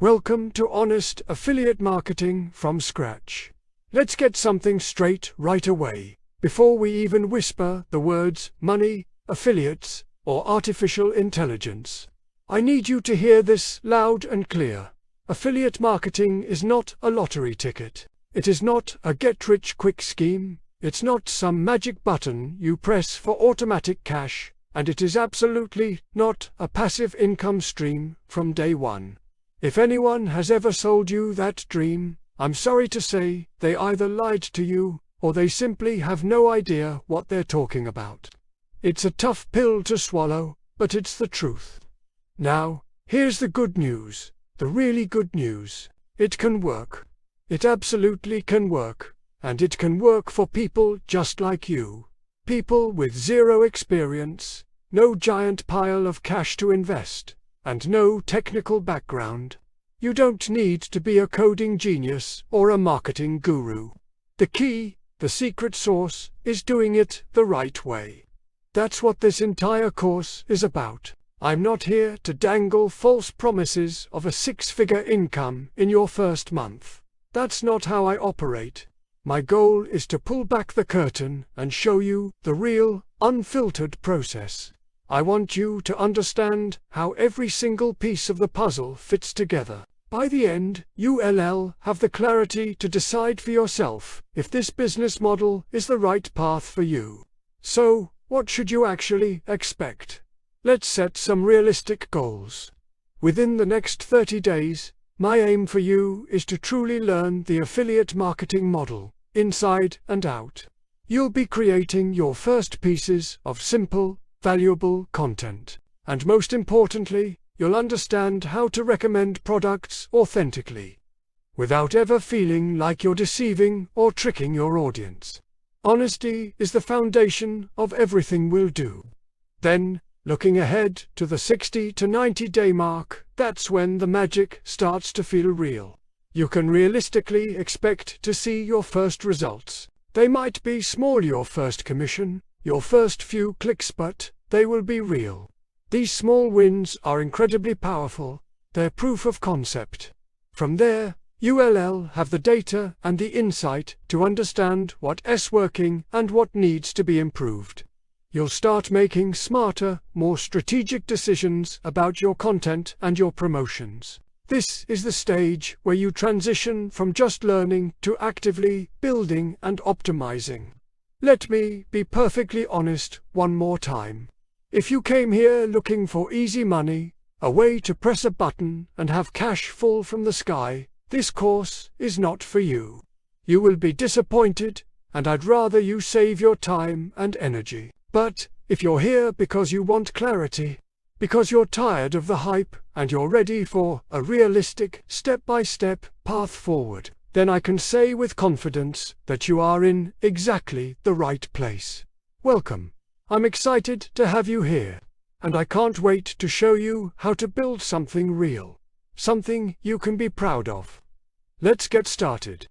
Welcome to honest affiliate marketing from scratch. Let's get something straight right away, before we even whisper the words money, affiliates, or artificial intelligence. I need you to hear this loud and clear. Affiliate marketing is not a lottery ticket. It is not a get-rich-quick scheme. It's not some magic button you press for automatic cash, and it is absolutely not a passive income stream from day one. If anyone has ever sold you that dream, I'm sorry to say they either lied to you or they simply have no idea what they're talking about. It's a tough pill to swallow, but it's the truth. Now, here's the good news, the really good news. It can work. It absolutely can work, and it can work for people just like you. People with zero experience, no giant pile of cash to invest, and no technical background. You don't need to be a coding genius or a marketing guru. The key, the secret sauce, is doing it the right way. That's what this entire course is about. I'm not here to dangle false promises of a six-figure income in your first month. That's not how I operate. My goal is to pull back the curtain and show you the real, unfiltered process. I want you to understand how every single piece of the puzzle fits together. By the end, you'll have the clarity to decide for yourself if this business model is the right path for you. So, what should you actually expect? Let's set some realistic goals. Within the next 30 days, my aim for you is to truly learn the affiliate marketing model, inside and out. You'll be creating your first pieces of simple, valuable content. And most importantly, you'll understand how to recommend products authentically, without ever feeling like you're deceiving or tricking your audience. Honesty is the foundation of everything we'll do. Then, looking ahead to the 60 to 90-day mark, that's when the magic starts to feel real. You can realistically expect to see your first results. They might be small, your first commission, your first few clicks, but they will be real. These small wins are incredibly powerful. They're proof of concept. From there, you'll have the data and the insight to understand what's working and what needs to be improved. You'll start making smarter, more strategic decisions about your content and your promotions. This is the stage where you transition from just learning to actively building and optimizing. Let me be perfectly honest one more time. If you came here looking for easy money, a way to press a button and have cash fall from the sky, this course is not for you. You will be disappointed, and I'd rather you save your time and energy. But if you're here because you want clarity, because you're tired of the hype and you're ready for a realistic, step-by-step path forward, then I can say with confidence that you are in exactly the right place. Welcome. I'm excited to have you here, and I can't wait to show you how to build something real, something you can be proud of. Let's get started.